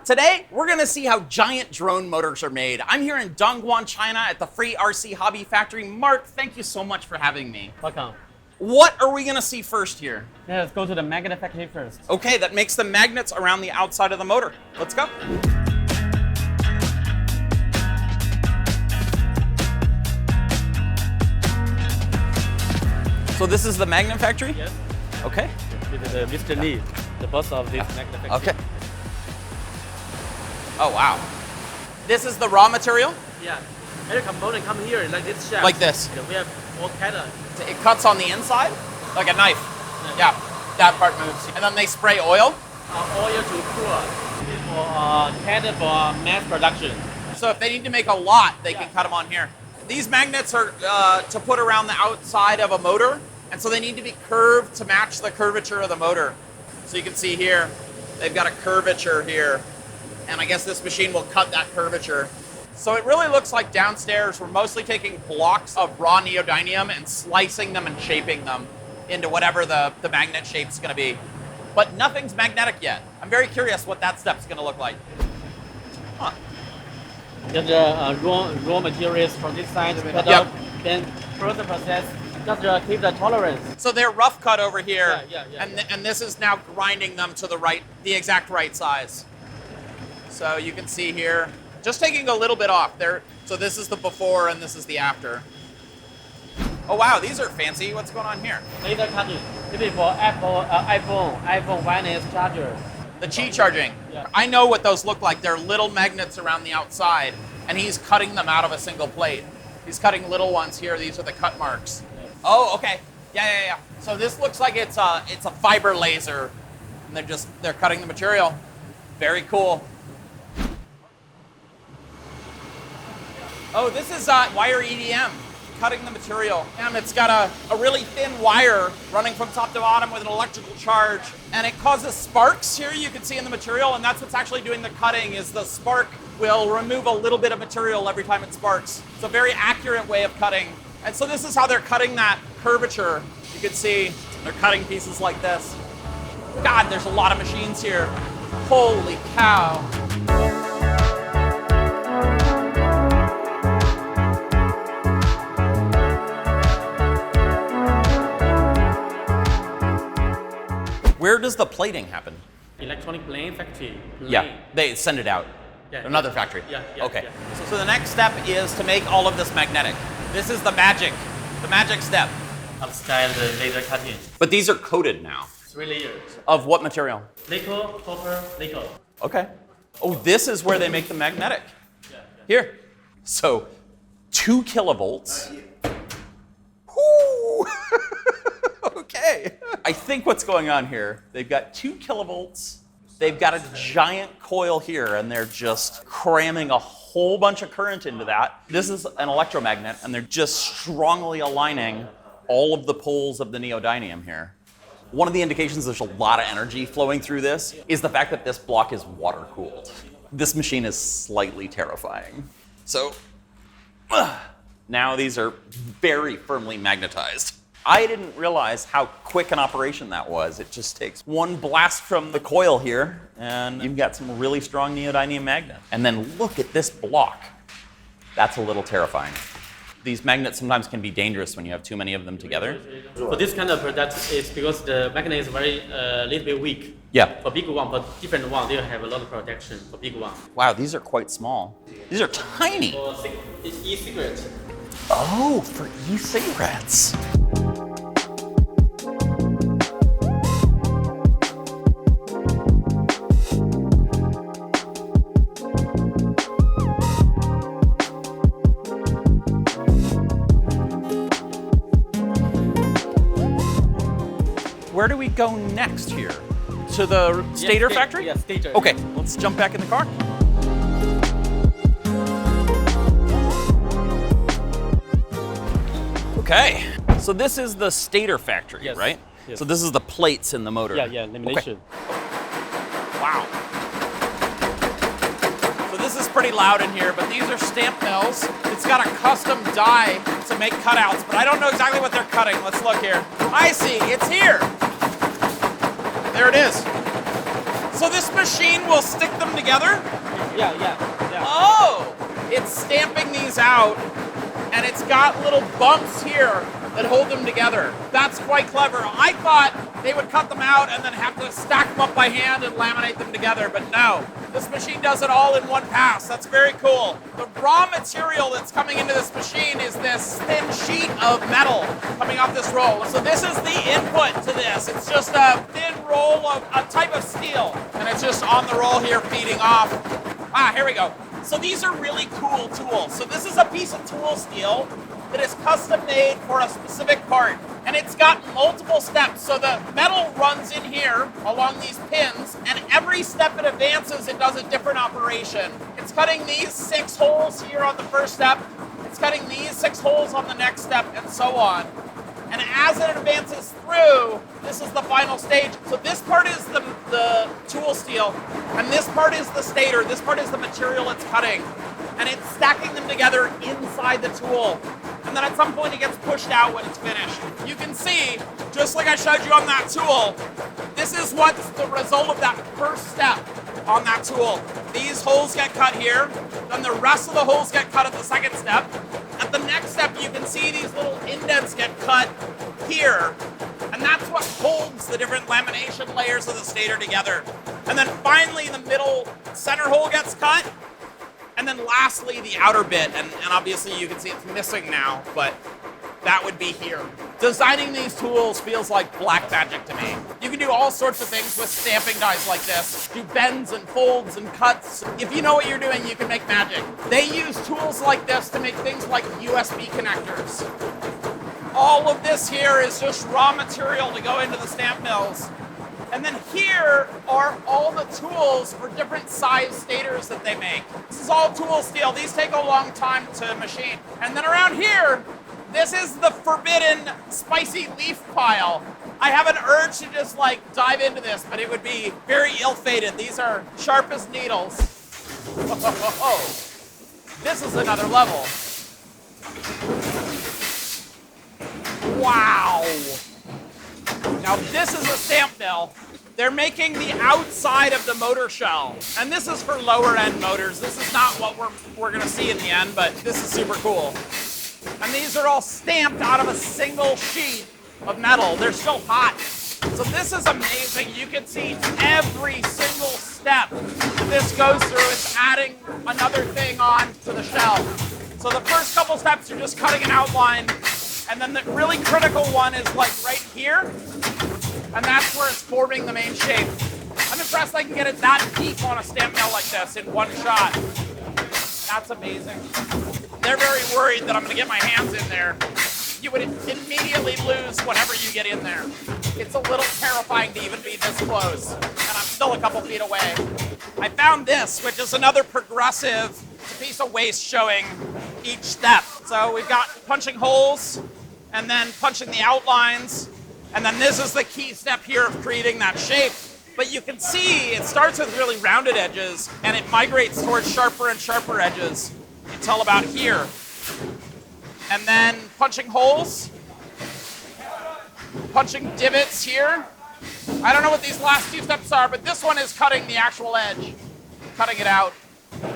Today, we're gonna see how giant drone motors are made. I'm here in Dongguan, China at the Free RC Hobby Factory. Mark, thank you so much for having me. Welcome. What are we gonna see first here? Yeah, let's go to the magnet factory first. Okay, that makes the magnets around the outside of the motor. Let's go. So this is the magnet factory? Yes. Okay. This is Mr. Rhee, the boss of this magnet factory. Okay. Oh, wow. This is the raw material? Yeah. Every component come here like this shaft. Like this? We have all pattern. It cuts on the inside? Like a knife? Yeah, that part moves. And then they spray oil? Oil to cool. For pattern for mass production. So if they need to make a lot, they can cut them on here. These magnets are to put around the outside of a motor, and so they need to be curved to match the curvature of the motor. So you can see here, they've got a curvature here, and I guess this machine will cut that curvature. So it really looks like downstairs we're mostly taking blocks of raw neodymium and slicing them and shaping them into whatever the magnet shape's gonna be. But nothing's magnetic yet. I'm very curious what that step's gonna look like. Huh. Just raw materials from this side, then further process, just keep the tolerance. So they're rough cut over here, Yeah. and this is now grinding them to the exact right size. So you can see here, just taking a little bit off there. So this is the before and this is the after. Oh wow, these are fancy. What's going on here? Laser cutting. This is for iPhone wireless charger. The Qi charging. Yeah. I know what those look like. They're little magnets around the outside, and he's cutting them out of a single plate. He's cutting little ones here. These are the cut marks. Oh, okay. Yeah. So this looks like it's a fiber laser, and they're cutting the material. Very cool. Oh, this is wire EDM, cutting the material. And it's got a really thin wire running from top to bottom with an electrical charge. And it causes sparks here, you can see in the material, and that's what's actually doing the cutting, is the spark will remove a little bit of material every time it sparks. It's a very accurate way of cutting. And so this is how they're cutting that curvature. You can see they're cutting pieces like this. God, there's a lot of machines here. Holy cow. Where does the plating happen? Electronic plane factory. Yeah, they send it out. Yeah, Another factory. Yeah. Okay. Yeah. So the next step is to make all of this magnetic. This is the magic step. Upstyle the laser cutting. But these are coated now. 3 layers. Of what material? Nickel, copper, nickel. Okay. Oh, this is where they make the magnetic. Yeah. Here. So 2 kilovolts. Woo! Okay. I think what's going on here, they've got 2 kilovolts. They've got a giant coil here, and they're just cramming a whole bunch of current into that. This is an electromagnet, and they're just strongly aligning all of the poles of the neodymium here. One of the indications there's a lot of energy flowing through this is the fact that this block is water cooled. This machine is slightly terrifying. So now these are very firmly magnetized. I didn't realize how quick an operation that was. It just takes one blast from the coil here, and you've got some really strong neodymium magnet. And then look at this block. That's a little terrifying. These magnets sometimes can be dangerous when you have too many of them together. For this kind of product, it's because the magnet is very little bit weak. Yeah. For big one, but different one, they have a lot of protection for big one. Wow, these are quite small. These are tiny. For e-cigarettes. Oh, for e-cigarettes. Where do we go next here? To the Stator factory? Yeah, Stator. Okay, let's jump back in the car. Okay, so this is the Stator factory, Yes. right? Yes. So this is the plates in the motor. Yeah, lamination. Okay. Wow. So this is pretty loud in here, but these are stamp mills. It's got a custom die to make cutouts, but I don't know exactly what they're cutting. Let's look here. I see, it's here. There it is. So this machine will stick them together? Yeah. Oh, it's stamping these out, and it's got little bumps here that hold them together. That's quite clever. I thought they would cut them out and then have to stack them up by hand and laminate them together, but no. This machine does it all in one pass. That's very cool. The raw material that's coming into this machine is this thin sheet of metal coming off this roll. So this is the input to this. It's just a thin roll of a type of steel, and it's just on the roll here feeding off. Here we go. So these are really cool tools. So this is a piece of tool steel that is custom made for a specific part. And it's got multiple steps. So the metal runs in here along these pins, and every step it advances, it does a different operation. It's cutting these 6 holes here on the first step. It's cutting these 6 holes on the next step, and so on. And as it advances through, this is the final stage. So this part is the tool steel, and this part is the stator. This part is the material it's cutting. And it's stacking them together inside the tool. And then at some point it gets pushed out when it's finished. You can see, just like I showed you on that tool, this is what's the result of that first step on that tool. These holes get cut here, then the rest of the holes get cut at the second step. At the next step, you can see these little indents get cut here. And that's what holds the different lamination layers of the stator together. And then finally, the middle center hole gets cut. And then lastly, the outer bit. And obviously, you can see it's missing now, but that would be here. Designing these tools feels like black magic to me. You can do all sorts of things with stamping dies like this. Do bends and folds and cuts. If you know what you're doing, you can make magic. They use tools like this to make things like USB connectors. All of this here is just raw material to go into the stamp mills. And then here are all the tools for different size stators that they make. This is all tool steel. These take a long time to machine. And then around here, this is the forbidden spicy leaf pile. I have an urge to just like dive into this, but it would be very ill-fated. These are sharp as needles. Oh, this is another level. Wow. Now this is a stamp mill. They're making the outside of the motor shell. And this is for lower end motors. This is not what we're gonna see in the end, but this is super cool. And these are all stamped out of a single sheet of metal. They're still hot. So this is amazing. You can see every single step that this goes through. It's adding another thing on to the shell. So the first couple steps, you're just cutting an outline. And then the really critical one is like right here. And that's where it's forming the main shape. I'm impressed I can get it that deep on a stamp mill like this in one shot. That's amazing. They're very worried that I'm going to get my hands in there. You would immediately lose whatever you get in there. It's a little terrifying to even be this close, and I'm still a couple feet away. I found this, which is another progressive piece of waste showing each step. So we've got punching holes, and then punching the outlines, and then this is the key step here of creating that shape. But you can see it starts with really rounded edges, and it migrates towards sharper and sharper edges until about here. And then punching holes, punching divots here. I don't know what these last 2 steps are, but this one is cutting the actual edge, cutting it out.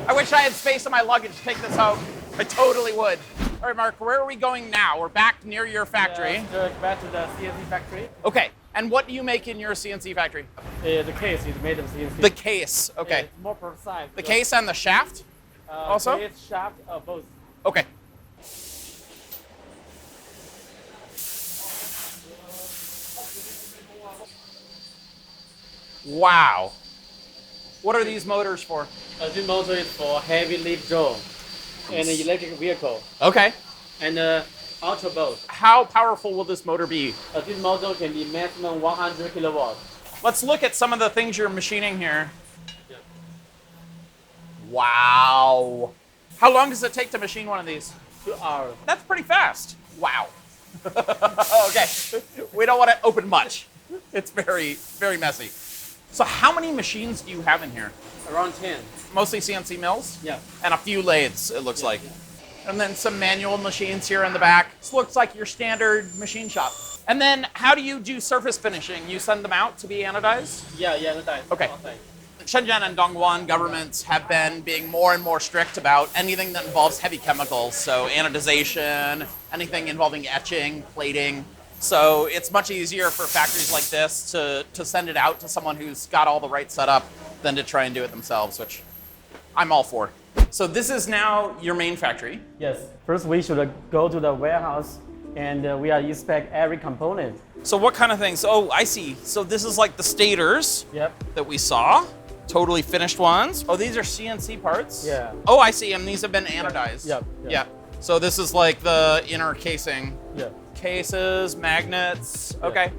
I wish I had space in my luggage to take this home. I totally would. All right, Mark, where are we going now? We're back near your factory. Back to the CNC factory. Okay, and what do you make in your CNC factory? The case is made of CNC. The case, okay. It's more precise. The case and the shaft? Also? Case, shaft, both. Okay. Wow. What are these motors for? This motor is for heavy lift drone and an electric vehicle. Okay. And ultra boat. How powerful will this motor be? This motor can be maximum 100 kilowatts. Let's look at some of the things you're machining here. Yeah. Wow. How long does it take to machine one of these? 2 hours. That's pretty fast. Wow. Okay. We don't want to open much. It's very, very messy. So how many machines do you have in here? Around 10. Mostly CNC mills? Yeah. And a few lathes, it looks like. And then some manual machines here in the back. This looks like your standard machine shop. And then how do you do surface finishing? You send them out to be anodized? Yeah, anodized. Okay. Outside. Shenzhen and Dongguan governments have been being more and more strict about anything that involves heavy chemicals, so anodization, anything involving etching, plating. So it's much easier for factories like this to send it out to someone who's got all the right setup than to try and do it themselves, which I'm all for. So this is now your main factory. Yes. First, we should go to the warehouse and we are inspect every component. So what kind of things? Oh, I see. So this is like the stators that we saw. Totally finished ones. Oh, these are CNC parts? Yeah. Oh, I see. And these have been anodized. Yep. Yeah. So this is like the inner casing. Yeah. Cases, magnets. Okay.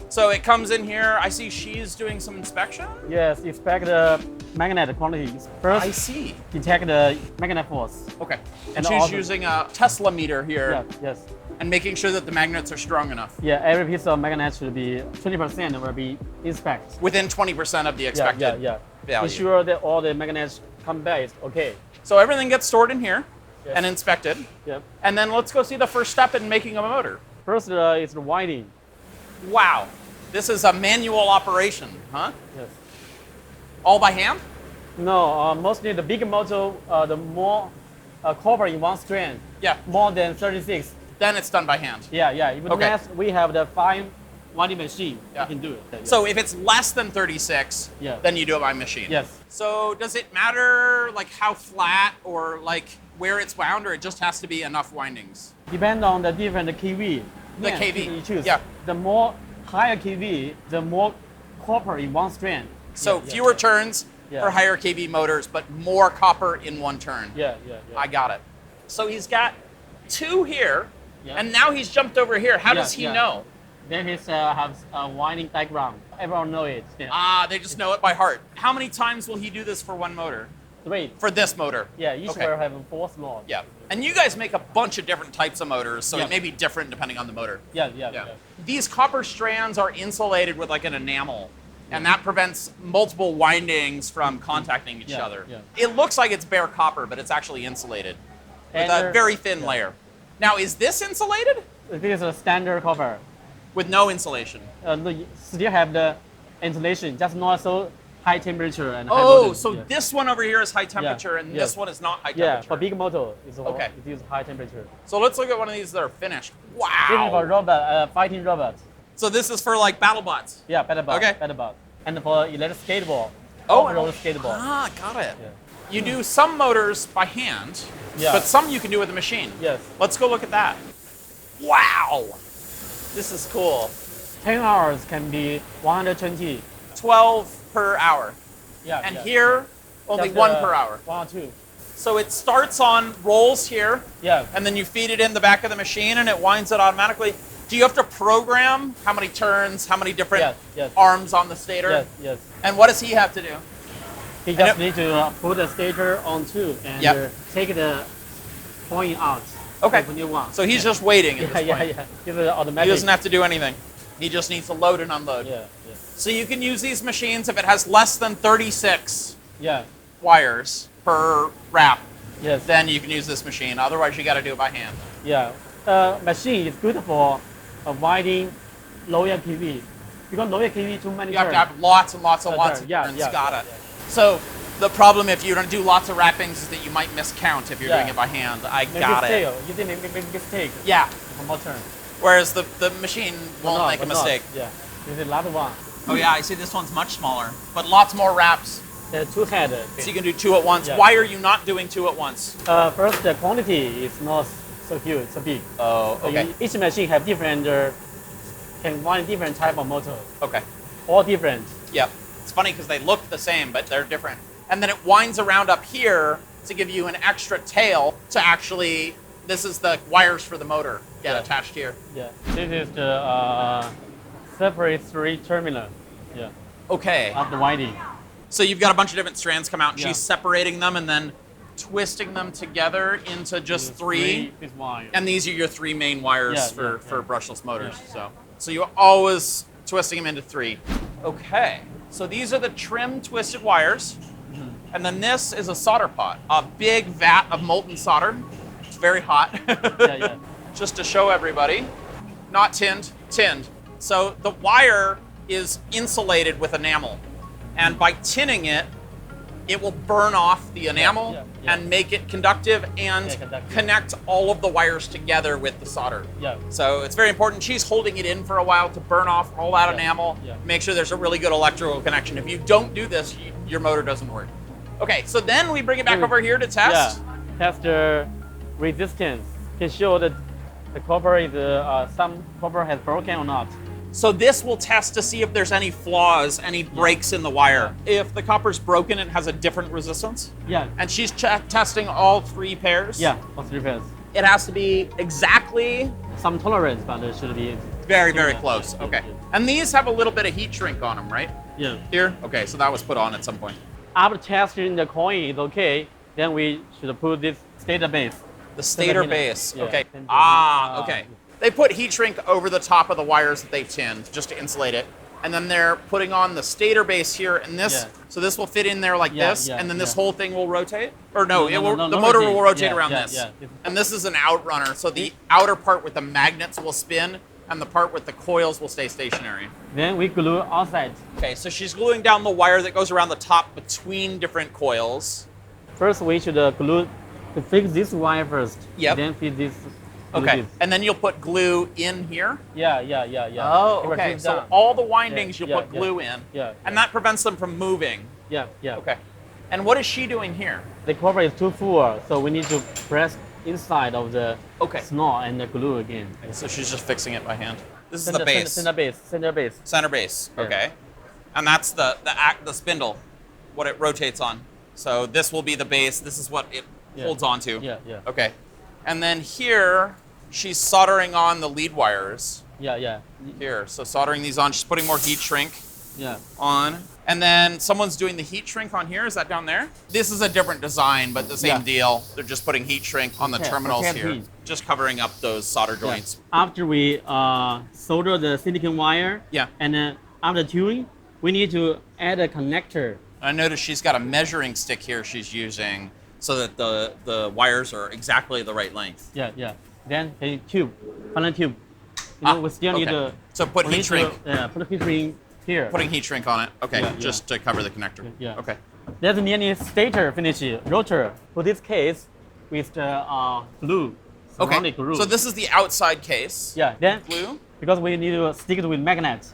So it comes in here. I see she's doing some inspection. Yes, inspect the magnet quantities. First, I see. detect the magnet force. Okay. And And she's also- using a Tesla meter here Yeah, yes. and making sure that the magnets are strong enough. Yeah, every piece of magnet should be 20% will be inspected. Within 20% of the expected Yeah. value. Ensure that all the magnets come back is okay. So everything gets stored in here Yes. and inspected. Yep. And then let's go see the first step in making a motor. First is the winding. Wow. This is a manual operation, huh? Yes. All by hand? No, mostly the bigger motor, the more copper in one strand, Yeah. more than 36. Then it's done by hand. Yeah. Even Okay. less, we have the fine winding machine. Yeah. You can do it. Yeah. So if it's less than 36, Yeah. then you do it by machine. Yes. So does it matter like how flat or like where it's wound, or it just has to be enough windings? Depend on the different KV. The Yeah, KV. You choose. Yeah. The more higher KV, the more copper in one strand. So Yeah, fewer turns Yeah. for higher KV motors, but more copper in one turn. Yeah. I got it. So he's got two here, Yeah. and now he's jumped over here. How Yeah, does he yeah. know? Then it has a winding diagram. Everyone know it. Yeah. Ah, they just know it by heart. How many times will he do this for one motor? 3. For this motor? Yeah, each Okay. will have 4 slots. Yeah. And you guys make a bunch of different types of motors, so Yeah. it may be different depending on the motor. Yeah. These copper strands are insulated with like an enamel, and that prevents multiple windings from contacting each Yeah, other. yeah. It looks like it's bare copper, but it's actually insulated with And a there- very thin yeah. layer. Now, is this insulated? This is a standard copper. With no insulation? Still have the insulation, just not so high temperature and high Oh, voltage. so Yeah. this one over here is high temperature, and Yeah. this one is not high Yeah, temperature. for big motor, it's Okay. it uses high temperature. So let's look at one of these that are finished. This is for Wow. robot, fighting robots. So this is for like battle bots. Yeah, better bot. Okay. Better bot. And for electric skateboard. Oh, off-road skateboard. Ah, got it. Yeah. You do some motors by hand, Yeah. but some you can do with a machine. Yes. Let's go look at that. Wow. This is cool. 10 hours can be 120. 12 per hour. Yeah. And yeah. here, only Just, 1 per hour. 1 or 2. So it starts on rolls here, Yeah. and then you feed it in the back of the machine, and it winds it automatically. Do you have to program how many turns, how many different Yes, yes. arms on the stator? Yes. And what does he have to do? He And just it- need to put the stator on two and Yep. take the point out. Okay. Of the new one. So he's just waiting at yeah, this point. yeah. It's automatic. He doesn't have to do anything. He just needs to load and unload. Yeah. So you can use these machines if it has less than 36 Yeah. wires per wrap. Yes. Then you can use this machine. Otherwise, you got to do it by hand. Yeah. Machine is good for avoiding lower KV. Because lower KV too many You have to turns. have lots and lots and lots of Yeah, turns. yeah, Got yeah, it. yeah. So the problem if you don't do lots of wrappings is that you might miscount if you're Yeah. doing it by hand. I Make got mistake. it. You didn't make mistake. Yeah. One more turn. Whereas the machine won't make a mistake. Yeah. This is last one. Oh yeah, I see this one's much smaller, but lots more wraps. The two head. So you can do 2 at once. Yeah. Why are you not doing 2 at once? First, the quantity is not so huge, so big. Oh, So each machine have different, can wind different type of motor. Okay. All different. Yep. It's funny because they look the same, but they're different. And then it winds around up here to give you an extra tail to actually, this is the wires for the motor get Yeah. attached here. Yeah. This is the separate 3 terminal. Yeah. Okay. Of the winding. So you've got a bunch of different strands come out, and Yeah. she's separating them and then twisting them together into just 3. With wire. And these are your 3 main wires Yeah, for, yeah, for yeah. brushless motors. Yeah. So you're always twisting them into 3. Okay. So these are the trim twisted wires. Mm-hmm. And then this is a solder pot, a big vat of molten solder. It's very hot. Yeah. Just to show everybody. Not tinned, tinned. So the wire is insulated with enamel. And by tinning it, it will burn off the enamel yeah. and make it conductive and conductive. connect all of the wires together with the solder. Yeah. So it's very important. She's holding it in for a while to burn off all that enamel, yeah. make sure there's a really good electrical connection. If you don't do this, your motor doesn't work. Okay, so then we bring it back over here to test. Yeah. Test the resistance. Can show that the copper is some copper has broken or not. So this will test to see if there's any flaws, any breaks in the wire. If the copper's broken, it has a different resistance. Yeah. And she's testing all 3 pairs. Yeah, all 3 pairs. It has to be exactly Some tolerance, but it should be very close. Okay. And these have a little bit of heat shrink on them, right? Yeah. Here? Okay, so that was put on at some point. After testing the coin is okay, then we should put this stator base. The stator base. Yeah. Okay. Ah. Okay. They put heat shrink over the top of the wires that they've tinned just to insulate it. And then they're putting on the stator base here and this. Yeah. So this will fit in there like this. Yeah, And then this yeah. whole thing will rotate? Or no, No, the motor rotate. will rotate Yeah, around yeah, this. yeah. And this is an outrunner. So the outer part with the magnets will spin and the part with the coils will stay stationary. Then we glue outside. Okay, so she's gluing down the wire that goes around the top between different coils. First, we should glue to fix this wire first. Yep. Then fit this. Okay, This. and then you'll put glue in here? Yeah. Oh, It will okay. fit So down. all the windings Yeah, you yeah, put glue in. Yeah. And that prevents them from moving. Yeah. Okay. And what is she doing here? The copper is too full, so we need to press inside of the snot and the glue again. So she's just fixing it by hand. This is the base. Center base. Center base. Yeah. Okay. And that's the spindle, what it rotates on. So this will be the base. This is what it holds onto. Yeah. Okay. And then here, she's soldering on the lead wires. Yeah. Here. So soldering these on. She's putting more heat shrink Yeah. on. And then someone's doing the heat shrink on here. Is that down there? This is a different design, but the same deal. They're just putting heat shrink on the terminals here. heat. Just covering up those solder joints. After we solder the silicon wire, and after tuning, we need to add a connector. I notice she's got a measuring stick here she's using so that the wires are exactly the right length. Yeah. Then the tube, final tube. We still need to. So put heat shrink. Put heat shrink here. Putting heat shrink on it. Okay, Yeah, just to cover the connector. Yeah. Okay. There's nearly stator finish rotor. For this case, with the glue. Okay. Glue. So this is the outside case. Yeah. Then Glue. because we need to stick it with magnets.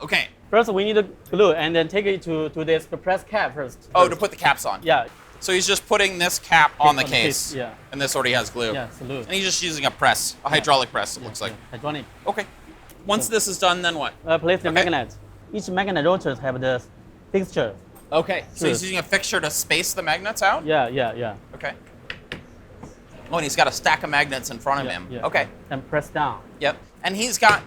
Okay. First, we need to glue and then take it to this press cap first. Oh, to put the caps on. Yeah. So he's just putting this cap on the case. Yeah. And this already has glue. Yeah. Glue. And he's just using a press, a hydraulic press, it looks like. Hydraulic. Okay. Once this is done, then what? Place the magnet. Each magnet rotors have the fixture. Okay. So he's Sure. using a fixture to space the magnets out? Yeah. Okay. Oh, and he's got a stack of magnets in front of him. Yeah. Okay. And press down. Yep. And he's got,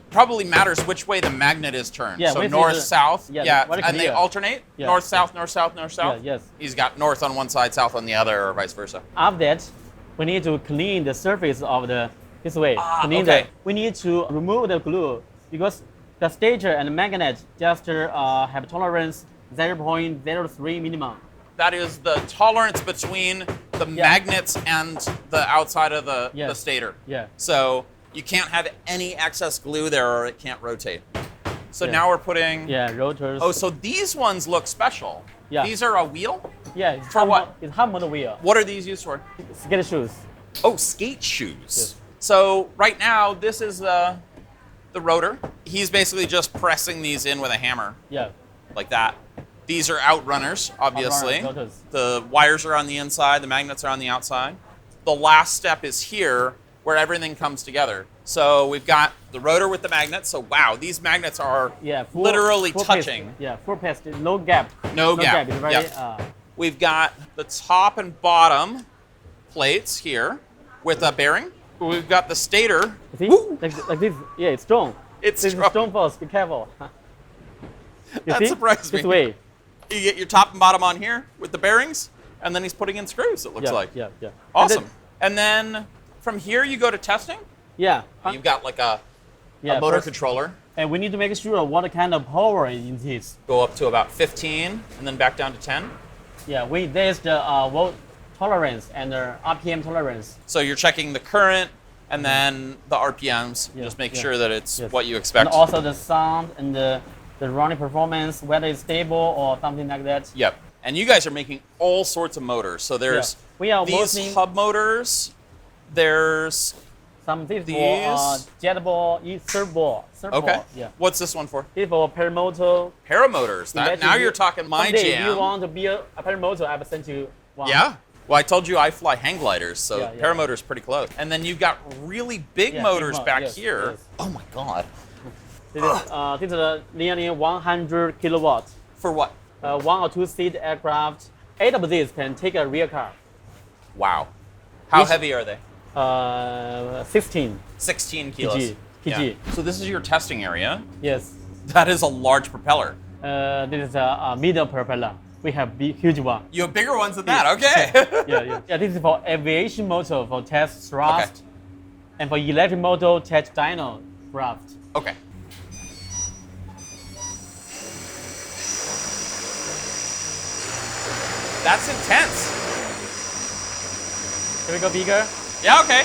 probably matters which way the magnet is turned. Yeah, so which north, is the- south. yeah, very And they clear. alternate? Yeah. North, south, north, south, north, south? Yeah, yes. He's got north on one side, south on the other, or vice versa. After that, we need to clean the surface of this way. Okay. We need to remove the glue because the stator and the magnet just have tolerance 0.03 minimum. That is the tolerance between the magnets and the outside of the stator. Yeah. So you can't have any excess glue there or it can't rotate. So now we're putting... Yeah, rotors. Oh, so these ones look special. Yeah. These are a wheel? Yeah, it's For what? It's half motor wheel. What are these used for? Skate shoes. Oh, skate shoes. Yes. So right now, this is the rotor. He's basically just pressing these in with a hammer, Yeah. like that. These are outrunners, obviously. Outrunners, rotors. The wires are on the inside, the magnets are on the outside. The last step is here, where everything comes together. So we've got the rotor with the magnets. So wow, these magnets are literally touching. Full paste, no gap. No gap. It's very, Yep. We've got the top and bottom plates here with a bearing. We've got the stator. see? Like this. Yeah, it's strong. It's This strong. is strong force. Be careful. You That see? surprised me. This way. You get your top and bottom on here with the bearings, and then he's putting in screws, it looks like. Yeah. Awesome. And then from here you go to testing. Yeah. You've got like a motor first- controller. And we need to make sure what kind of power is in this. Go up to about 15 and then back down to 10. Yeah, there's the volt tolerance and the RPM tolerance. So you're checking the current and then the RPMs, just make sure that it's what you expect. And also the sound and the the running performance, whether it's stable or something like that. Yep. And you guys are making all sorts of motors. So there's We are these working hub motors. There's some this for these. jet ball, servo. Okay. Yeah. What's this one for? This for paramotor. Paramotors. That, Imagine now you- you're talking my someday jam. If you want to be a paramotor, I will send you one. Yeah. Well, I told you I fly hang gliders, so Yeah, yeah. paramotor's pretty close. And then you've got really big Yeah, motors big back yes, here. yes. Oh my God. This is nearly 100 kilowatt. For what? 1 or 2 seat aircraft. 8 of these can take a rear car. Wow. How Each- heavy are they? 16 16 kilos. kg. Yeah. So this is your testing area. Yes. That is a large propeller. This is a middle propeller. We have huge one. You have bigger ones than that. Okay. Yeah. This is for aviation motor for test thrust, and for electric motor test dyno thrust. Okay. That's intense. Can we go bigger? Yeah, okay.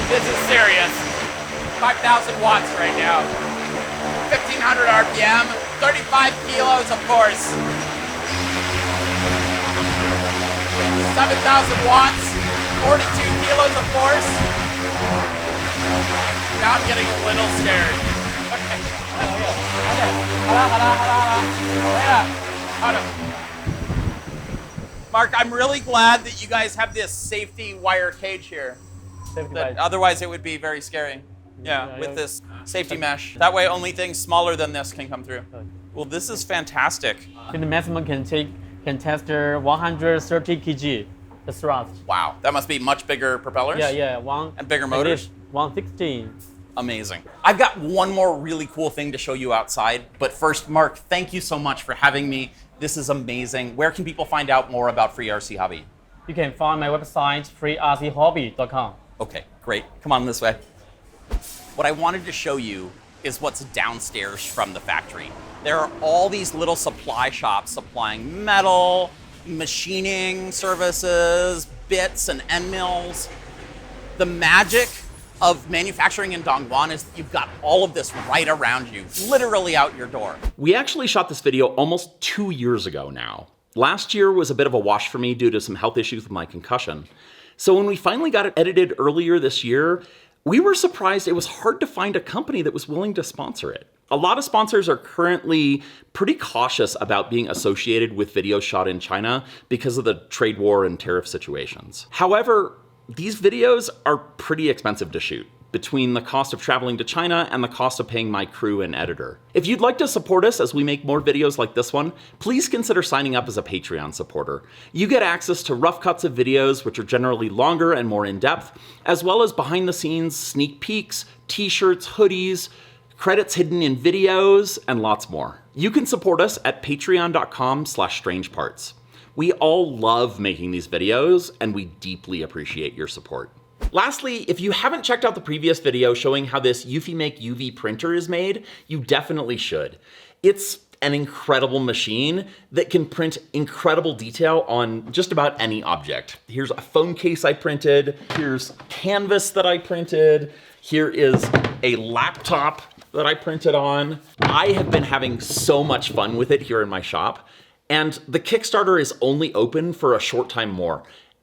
This is serious. 5,000 watts right now. 1,500 RPM, 35 kilos of force. 7,000 watts, 42 kilos of force. Now I'm getting a little scared. Okay. Mark, I'm really glad that you guys have this safety wire cage here. Otherwise, it would be very scary. Yeah, with this safety mesh. That way, only things smaller than this can come through. Well, this is fantastic. The maximum can test 130 kg the thrust. Wow, that must be much bigger propellers. Yeah. And bigger motors? 116. Amazing. I've got one more really cool thing to show you outside. But first, Mark, thank you so much for having me. This is amazing. Where can people find out more about Free RC Hobby? You can find my website, freerchobby.com. Okay, great. Come on this way. What I wanted to show you is what's downstairs from the factory. There are all these little supply shops supplying metal, machining services, bits and end mills. The magic of manufacturing in Dongguan is you've got all of this right around you, literally out your door. We actually shot this video almost 2 years ago now. Last year was a bit of a wash for me due to some health issues with my concussion. So when we finally got it edited earlier this year, we were surprised it was hard to find a company that was willing to sponsor it. A lot of sponsors are currently pretty cautious about being associated with videos shot in China because of the trade war and tariff situations. However, these videos are pretty expensive to shoot, between the cost of traveling to China and the cost of paying my crew and editor. If you'd like to support us as we make more videos like this one, please consider signing up as a Patreon supporter. You get access to rough cuts of videos, which are generally longer and more in-depth, as well as behind the scenes sneak peeks, t-shirts, hoodies, credits hidden in videos, and lots more. You can support us at patreon.com/strangeparts. We all love making these videos, and we deeply appreciate your support. Lastly, if you haven't checked out the previous video showing how this Eufy-Make UV printer is made, you definitely should. It's an incredible machine that can print incredible detail on just about any object. Here's a phone case I printed, here's canvas that I printed, here is a laptop that I printed on. I have been having so much fun with it here in my shop, and the Kickstarter is only open for a short time more.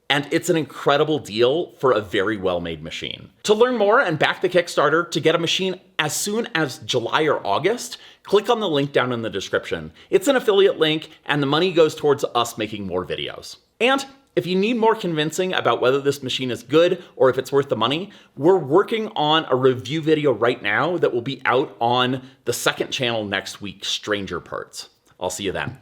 And it's an incredible deal for a very well-made machine. To learn more and back the Kickstarter to get a machine as soon as July or August, click on the link down in the description. It's an affiliate link, and the money goes towards us making more videos. And if you need more convincing about whether this machine is good or if it's worth the money, we're working on a review video right now that will be out on the second channel next week, Stranger Parts. I'll see you then.